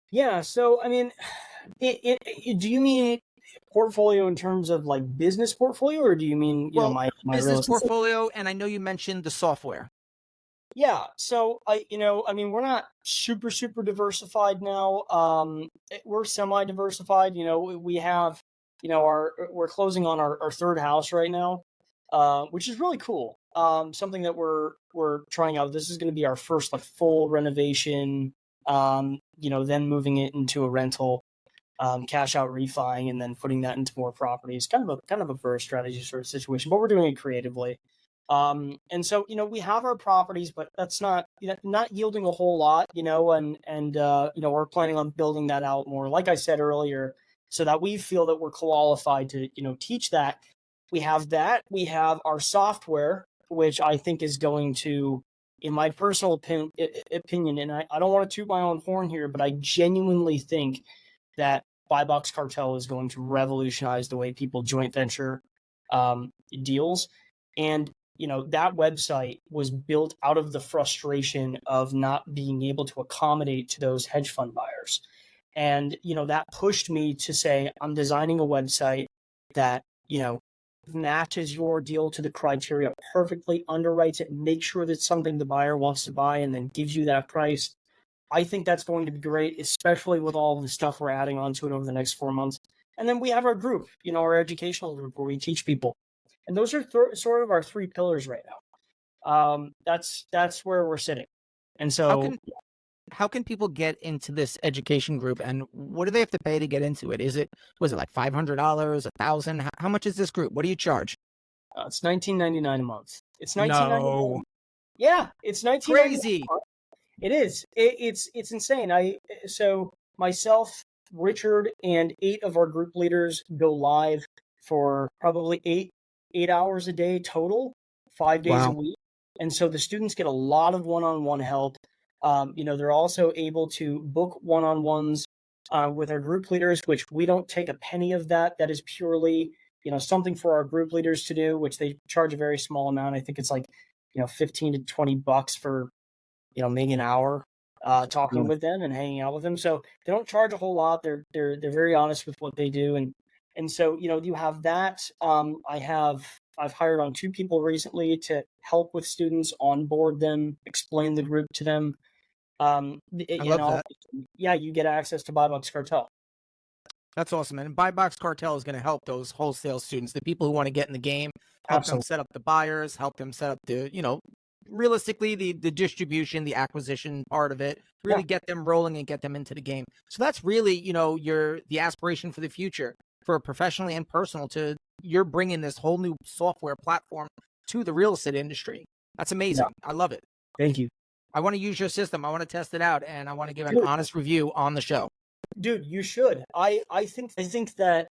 Yeah. So, I mean, do you mean portfolio in terms of like business portfolio, or do you mean, my business portfolio? And I know you mentioned the software. Yeah. So we're not super diversified now. We're semi-diversified. We have, we're closing on our third house right now, which is really cool. Something that we're trying out. This is going to be our first like full renovation. Then moving it into a rental, cash out refining, and then putting that into more properties. Kind of a burst strategy sort of situation, but we're doing it creatively. And so, we have our properties, but that's not yielding a whole lot, and we're planning on building that out more, like I said earlier, so that we feel that we're qualified to, teach that. We have that. We have our software, which I think is going to, in my personal opinion, and I don't want to toot my own horn here, but I genuinely think that Buy Box Cartel is going to revolutionize the way people joint venture. deals. And, that website was built out of the frustration of not being able to accommodate to those hedge fund buyers. And, that pushed me to say, I'm designing a website that, matches your deal to the criteria perfectly, underwrites it, makes sure that something the buyer wants to buy, and then gives you that price. I think that's going to be great, especially with all the stuff we're adding onto it over the next 4 months. And then we have our group, our educational group where we teach people. And those are sort of our three pillars right now. That's where we're sitting. And so how can people get into this education group, and what do they have to pay to get into it? Was it like $500, $1,000? How much is this group? What do you charge? It's $19.99 a month. It's $19.99. No. Yeah, it's $19.99. Crazy. It is. It's insane. So myself, Richard, and 8 of our group leaders go live for probably eight hours a day total, 5 days a week. And so the students get a lot of one-on-one help. They're also able to book one-on-ones with our group leaders, which we don't take a penny of that. That is purely, something for our group leaders to do, which they charge a very small amount. I think it's like, $15 to $20 for, maybe an hour talking with them and hanging out with them. So they don't charge a whole lot. They're very honest with what they do. And so, you have that. I've hired on 2 people recently to help with students, onboard them, explain the group to them. I love that. Yeah, you get access to BuyBox Cartel. That's awesome. And BuyBox Cartel is going to help those wholesale students, the people who want to get in the game, help them set up the buyers, help them set up the, realistically, the distribution, the acquisition part of it, really get them rolling and get them into the game. So that's really, the aspiration for the future, for professionally and personal, you're bringing this whole new software platform to the real estate industry. That's amazing. I love it. Thank you. I want to use your system. I want to test it out, and I want to give an honest review on the show. Dude, you should. I think that,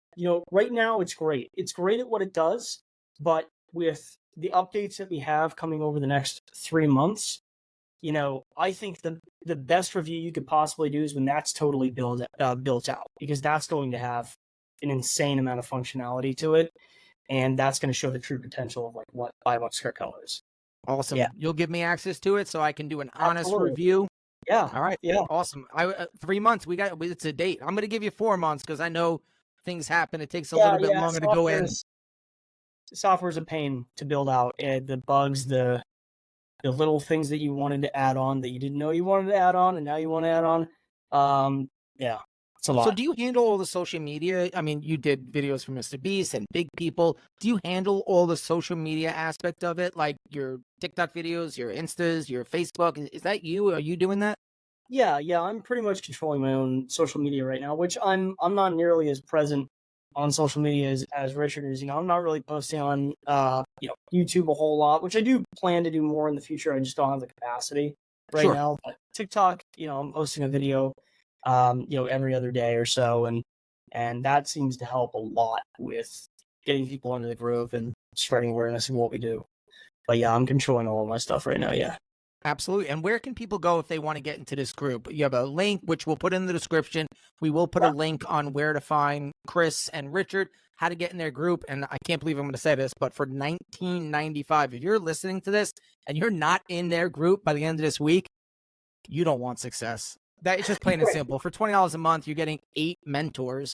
right now it's great. It's great at what it does, but with the updates that we have coming over the next 3 months, I think the best review you could possibly do is when that's totally built out, because that's going to have an insane amount of functionality to it, and that's going to show the true potential of like what BuyBox Cartel is. Awesome. Yeah. You'll give me access to it so I can do an honest Absolutely. review. Yeah. All right. Yeah. Awesome. 3 months. It's a date. I'm going to give you 4 months because I know things happen. It takes a little bit longer to go in. Software's a pain to build out. The bugs, the little things that you wanted to add on that you didn't know you wanted to add on, and now you want to add on. Yeah. It's a lot. So do you handle all the social media? I mean, you did videos for Mr. Beast and big people. Do you handle all the social media aspect of it? Like your TikTok videos, your Instas, your Facebook? Is that you? Are you doing that? Yeah. I'm pretty much controlling my own social media right now, which I'm not nearly as present on social media as Richard is. I'm not really posting on YouTube a whole lot, which I do plan to do more in the future. I just don't have the capacity right now. But TikTok, I'm posting a video every other day or so, and that seems to help a lot with getting people into the groove and spreading awareness of what we do. But yeah, I'm controlling all of my stuff right now. Yeah, absolutely. And where can people go if they want to get into this group? You have a link which we'll put in the description. We will put a link on where to find Chris and Richard, how to get in their group. And I can't believe I'm going to say this, but for $19.95, if you're listening to this and you're not in their group by the end of this week, you don't want success. That is just plain and simple. For $20 a month, you're getting 8 mentors.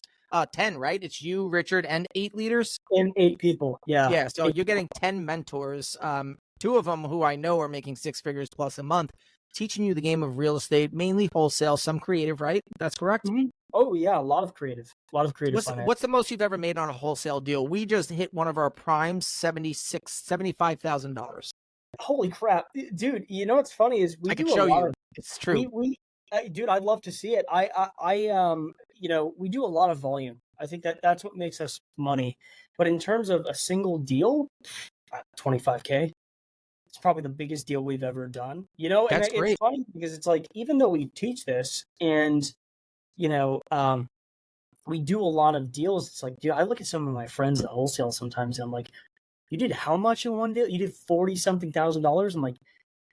10, right? It's you, Richard, and 8 leaders? And 8 people, yeah. Yeah, so you're getting 10 mentors. 2 of them who I know are making 6 figures plus a month, teaching you the game of real estate, mainly wholesale, some creative, right? That's correct? Mm-hmm. Oh, yeah, a lot of creative. What's the most you've ever made on a wholesale deal? We just hit one of our primes, $75,000. Holy crap. Dude, what's funny is I can show you. It's true. Dude, I'd love to see it. We do a lot of volume. I think that's what makes us money. But in terms of a single deal, $25K, it's probably the biggest deal we've ever done. That's and great. It's funny because it's like, even though we teach this and, we do a lot of deals, it's like, dude, I look at some of my friends at wholesale sometimes and I'm like, you did how much in one deal? You did $40-something thousand. I'm like,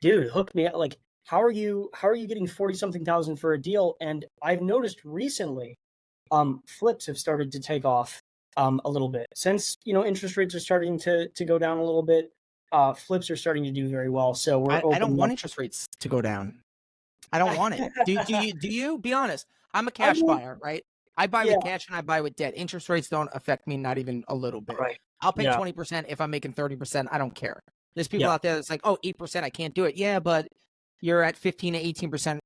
dude, hook me up. Like, how are you getting $40-something thousand for a deal? And I've noticed recently, flips have started to take off a little bit. Since, interest rates are starting to go down a little bit, flips are starting to do very well. So we're I don't opening want up. interest rates to go down. I don't want it. Do you? Be honest. I'm a I cash mean, buyer, right? I buy yeah, with cash and I buy with debt. Interest rates don't affect me, not even a little bit. right. I'll pay Yeah, 20% if I'm making 30%. I don't care. There's people yeah, out there that's like, oh, 8%, I can't do it. Yeah, but you're at 15 to 18%,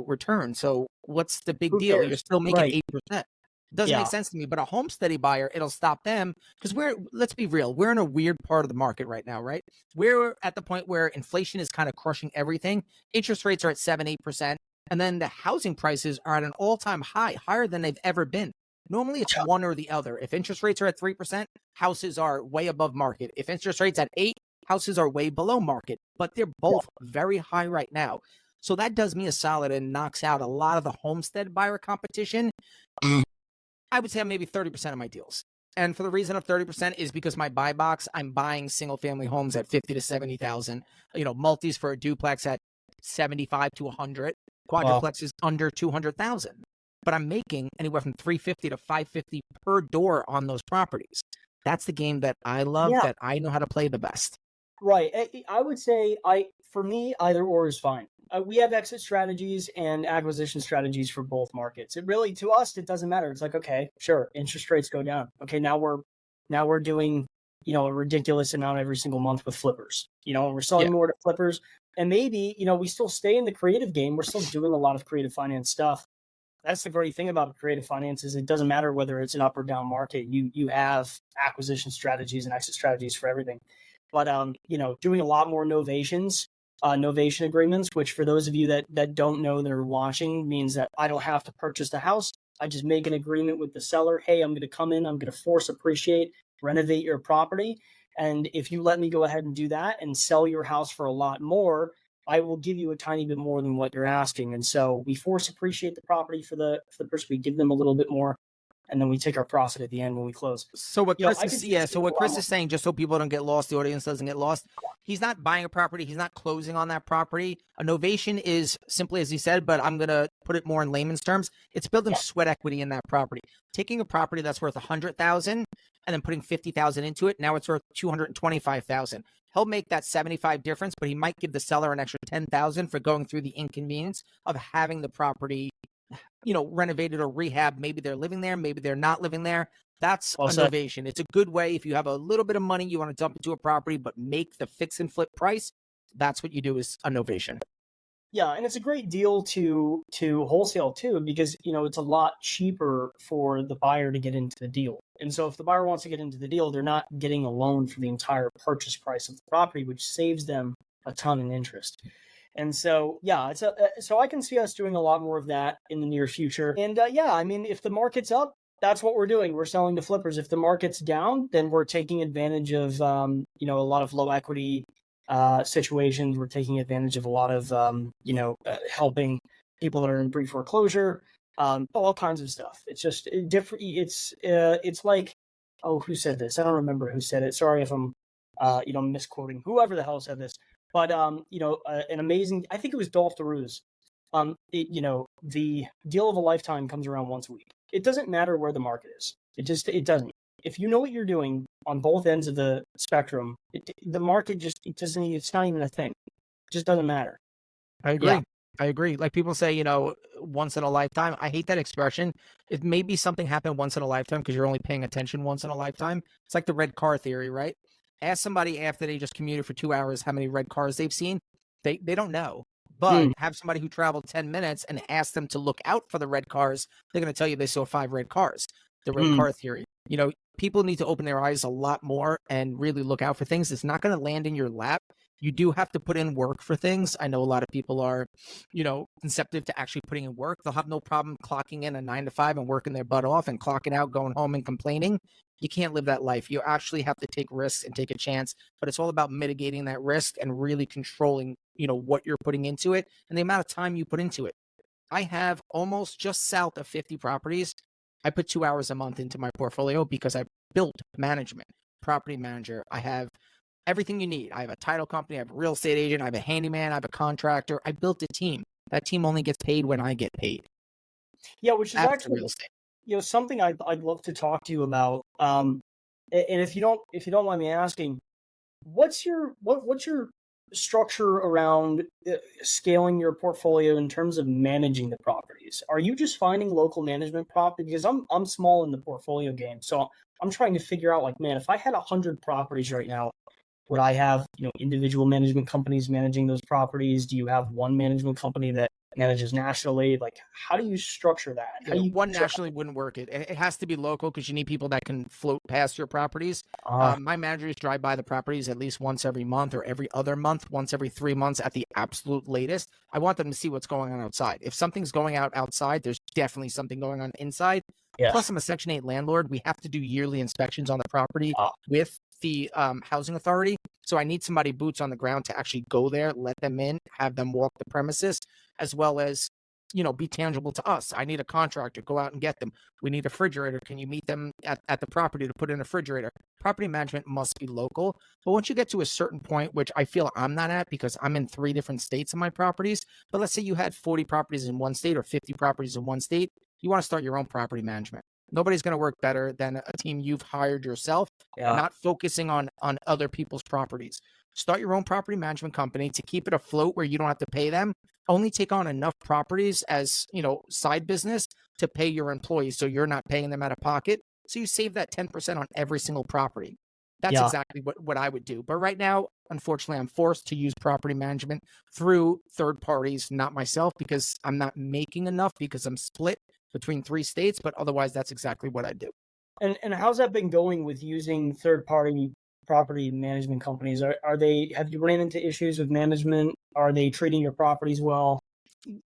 return. So what's the big who deal? You're cares? still making Right. 8%. It doesn't make Yeah, sense to me. But a home steady buyer, it'll stop them because let's be real, we're in a weird part of the market right now, right? We're at the point where inflation is kind of crushing everything. Interest rates are at 7, 8%. And then the housing prices are at an all-time high, higher than they've ever been. Normally it's one or the other. If interest rates are at 3%, houses are way above market. If interest rates at 8, houses are way below market, but they're both very high right now. So that does me a solid and knocks out a lot of the homestead buyer competition. I would say maybe 30% of my deals. And for the reason of 30% is because my buy box, I'm buying single family homes at 50 to 70,000, multis for a duplex at 75 to 100, wow. quadruplexes under 200,000. But I'm making anywhere from 350 to 550 per door on those properties. That's the game that I love, Yeah, that I know how to play the best. right. I would say for me, either or is fine. We have exit strategies and acquisition strategies for both markets. It really, to us, it doesn't matter. It's like, okay, sure, interest rates go down. Okay, now we're doing, a ridiculous amount every single month with flippers. We're Yeah. selling more to flippers, and maybe, we still stay in the creative game. We're still doing a lot of creative finance stuff. That's the great thing about creative finance is it doesn't matter whether it's an up or down market. You have acquisition strategies and exit strategies for everything. But doing a lot more novation agreements, which for those of you that don't know that are watching means that I don't have to purchase the house. I just make an agreement with the seller. Hey, I'm going to come in. I'm going to force appreciate, renovate your property, and if you let me go ahead and do that and sell your house for a lot more, I will give you a tiny bit more than what you're asking. And so we force appreciate the property for the person. We give them a little bit more, and then we take our profit at the end when we close. So what I Chris can is see us so doing what a lot Chris more. is saying, just so people don't get lost, the audience doesn't get lost, he's not buying a property, he's not closing on that property. A novation is simply as he said, but I'm gonna put it more in layman's terms. It's building Yeah, sweat equity in that property. Taking a property that's worth 100,000 and then putting 50,000 into it, now it's worth 225,000. He'll make that 75 difference, but he might give the seller an extra 10,000 for going through the inconvenience of having the property renovated or rehab. Maybe they're living there, maybe they're not living there. That's well a said. novation. It's a good way if you have a little bit of money you want to dump into a property, but make the fix and flip price. That's what you do is a novation. Yeah, and it's a great deal to wholesale too, because it's a lot cheaper for the buyer to get into the deal. And so if the buyer wants to get into the deal, they're not getting a loan for the entire purchase price of the property, which saves them a ton in interest. And so, yeah, so I can see us doing a lot more of that in the near future. And yeah, I mean, if the market's up, that's what we're doing. We're selling to flippers. If the market's down, then we're taking advantage of a lot of low equity situations. We're taking advantage of a lot of helping people that are in pre-foreclosure, all kinds of stuff. It's just different. It's like, oh, who said this? I don't remember who said it. Sorry if I'm misquoting whoever the hell said this. But an amazing. I think it was Dolph DeRuse. The deal of a lifetime comes around once a week. It doesn't matter where the market is. It doesn't. If you know what you're doing on both ends of the spectrum, the market it doesn't. It's not even a thing. It just doesn't matter. I agree. Yeah. I agree. Like people say, once in a lifetime. I hate that expression. It may be something happened once in a lifetime because you're only paying attention once in a lifetime. It's like the red car theory, right? Ask somebody after they just commuted for 2 hours how many red cars they've seen. They don't know. But have somebody who traveled 10 minutes and ask them to look out for the red cars, they're going to tell you they saw 5 red cars. The red car theory. People need to open their eyes a lot more and really look out for things. It's not going to land in your lap. You do have to put in work for things. I know a lot of people are, conceptive to actually putting in work. They'll have no problem clocking in a 9 to 5 and working their butt off and clocking out, going home and complaining. You can't live that life. You actually have to take risks and take a chance, but it's all about mitigating that risk and really controlling, what you're putting into it and the amount of time you put into it. I have almost just south of 50 properties. I put 2 hours a month into my portfolio because I built management, property manager. I have everything you need. I have a title company. I have a real estate agent. I have a handyman. I have a contractor. I built a team. That team only gets paid when I get paid. Yeah, which is That's the actually real estate. something I'd love to talk to you about. And if you don't mind me asking, what's your structure around scaling your portfolio in terms of managing the properties? Are you just finding local management property? Because I'm small in the portfolio game, so I'm trying to figure out, like, man, if I had 100 properties right now, would I have, individual management companies managing those properties? Do you have one management company that manages nationally? Like, how do you structure that? How do you One nationally wouldn't work. It has to be local because you need people that can float past your properties. uh, My managers drive by the properties at least once every month or every other month, once every 3 months at the absolute latest. I want them to see what's going on outside. If something's going out outside, there's definitely something going on inside. yeah. Plus, I'm a Section 8 landlord. We have to do yearly inspections on the property Uh, with the housing authority. So I need somebody boots on the ground to actually go there, let them in, have them walk the premises, as well as, be tangible to us. I need a contractor, go out and get them. We need a refrigerator. Can you meet them at the property to put in a refrigerator? Property management must be local. But once you get to a certain point, which I feel I'm not at because I'm in 3 different states in my properties, but let's say you had 40 properties in one state or 50 properties in one state, you want to start your own property management. Nobody's going to work better than a team you've hired yourself, yeah. not focusing on other people's properties. Start your own property management company to keep it afloat where you don't have to pay them. Only take on enough properties as, side business to pay your employees so you're not paying them out of pocket. So you save that 10% on every single property. That's Yeah. exactly what I would do. But right now, unfortunately, I'm forced to use property management through third parties, not myself, because I'm not making enough because I'm split between 3 states. But otherwise, that's exactly what I do. And how's that been going with using third party property management companies? Have you ran into issues with management? Are they treating your properties well?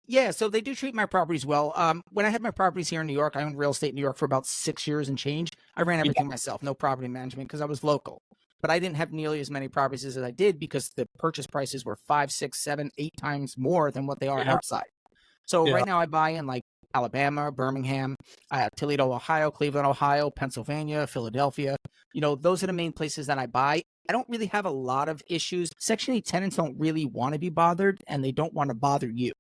Yeah, so they do treat my properties well. When I had my properties here in New York, I owned real estate in New York for about 6 years and change. I ran everything myself, no property management because I was local. But I didn't have nearly as many properties as I did because the purchase prices were 5, 6, 7, 8 times more than what they are Yeah. outside. So Yeah. right now I buy in like Alabama, Birmingham, Toledo, Ohio, Cleveland, Ohio, Pennsylvania, Philadelphia. Those are the main places that I buy. I don't really have a lot of issues. Section 8 tenants don't really want to be bothered and they don't want to bother you.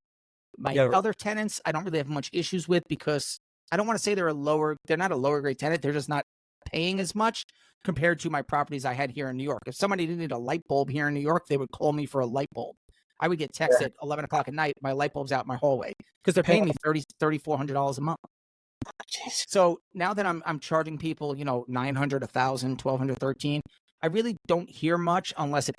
My Yeah. other tenants, I don't really have much issues with because I don't want to say they're not a lower grade tenant. They're just not paying as much compared to my properties I had here in New York. If somebody needed a light bulb here in New York, they would call me for a light bulb. I would get text at 11 o'clock at night, my light bulb's out in my hallway because they're paying me $3,400 a month. Jeez. So now that I'm charging people, $900, $1,000, $1,200, $13, I really don't hear much unless it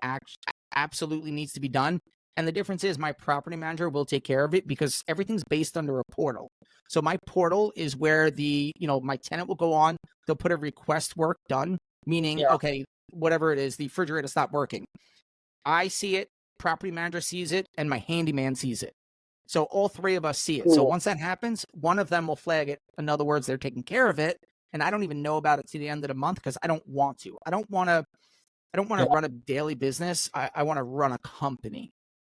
absolutely needs to be done. And the difference is my property manager will take care of it because everything's based under a portal. So my portal is where my tenant will go on, they'll put a request work done, meaning, Yeah. okay, whatever it is, the refrigerator stopped working. I see it, property manager sees it, and my handyman sees it. So all 3 of us see it. So Cool. once that happens, one of them will flag it. In other words, they're taking care of it. And I don't even know about it to the end of the month because I don't want to. I don't want to Yeah. run a daily business. I want to run a company.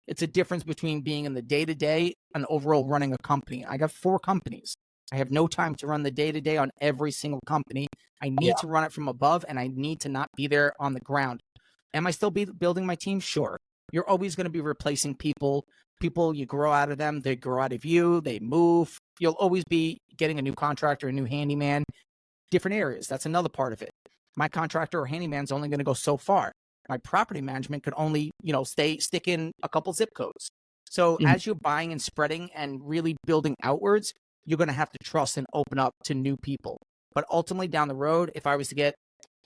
It's a difference between being in the day-to-day and overall running a company. I got 4 companies. I have no time to run the day-to-day on every single company. I need Yeah. to run it from above, and I need to not be there on the ground. Am I still building my team? Sure. You're always going to be replacing people. People, you grow out of them. They grow out of you. They move. You'll always be getting a new contractor, a new handyman, different areas. That's another part of it. My contractor or handyman's only going to go so far. My property management could only, stick in a couple zip codes. So Mhm. as you're buying and spreading and really building outwards, you're going to have to trust and open up to new people. But ultimately down the road, if I was to get,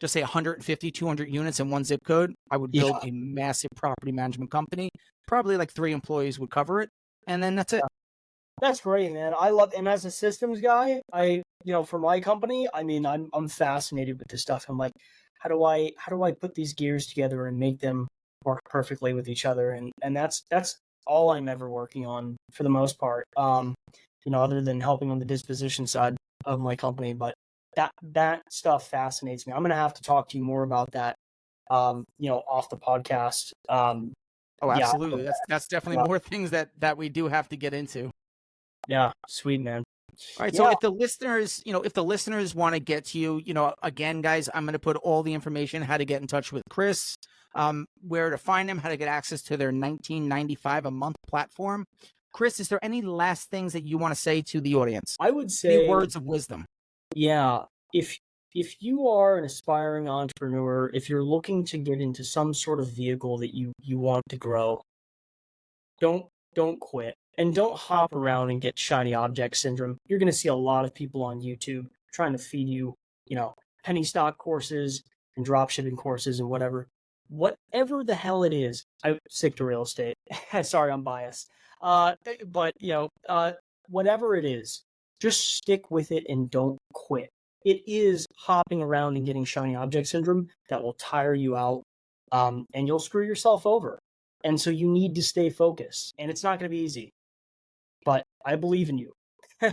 just say 150, 200 units in one zip code, I would build a massive property management company. Probably like 3 employees would cover it. And then that's it. That's great, man. I love, and as a systems guy, for my company, I mean, I'm fascinated with this stuff. I'm like, how do I put these gears together and make them work perfectly with each other? And that's all I'm ever working on for the most part. Other than helping on the disposition side of my company, but that stuff fascinates me. I'm gonna have to talk to you more about that, off the podcast. Oh, Yeah. absolutely. That's definitely more things that we do have to get into. Yeah, sweet, man. All right. So Yeah. if the listeners want to get to you, again, guys, I'm going to put all the information, how to get in touch with Chris, where to find him, how to get access to their $19.95 a month platform. Chris, is there any last things that you want to say to the audience? I would say Any words of wisdom? Yeah, if you are an aspiring entrepreneur, if you're looking to get into some sort of vehicle that you want to grow, don't quit. And don't hop around and get shiny object syndrome. You're going to see a lot of people on YouTube trying to feed you, penny stock courses and drop shipping courses and whatever the hell it is. I stick to real estate. Sorry, I'm biased. But whatever it is, just stick with it and don't quit. It is hopping around and getting shiny object syndrome that will tire you out, and you'll screw yourself over. And so you need to stay focused, and it's not going to be easy. But I believe in you.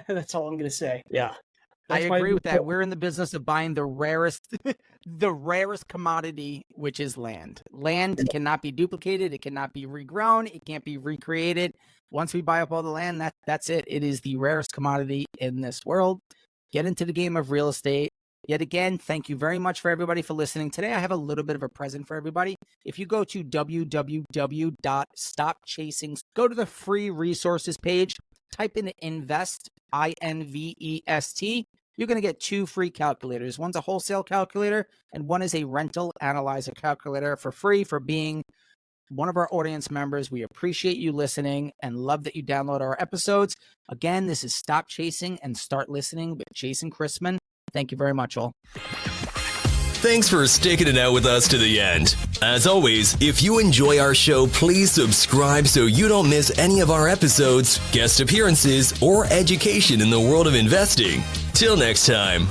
That's all I'm going to say. Yeah. I agree with that. We're in the business of buying the rarest commodity, which is land. Land cannot be duplicated. It cannot be regrown. It can't be recreated. Once we buy up all the land, that's it. It is the rarest commodity in this world. Get into the game of real estate. Yet again, thank you very much for everybody for listening. Today, I have a little bit of a present for everybody. If you go to www.stopchasing, go to the free resources page, type in invest, INVEST. You're going to get 2 free calculators. One's a wholesale calculator, and one is a rental analyzer calculator for free for being one of our audience members. We appreciate you listening and love that you download our episodes. Again, this is Stop Chasing and Start Listening with Jason Chrisman. Thank you very much, all. Thanks for sticking it out with us to the end. As always, if you enjoy our show, please subscribe so you don't miss any of our episodes, guest appearances, or education in the world of investing. Till next time.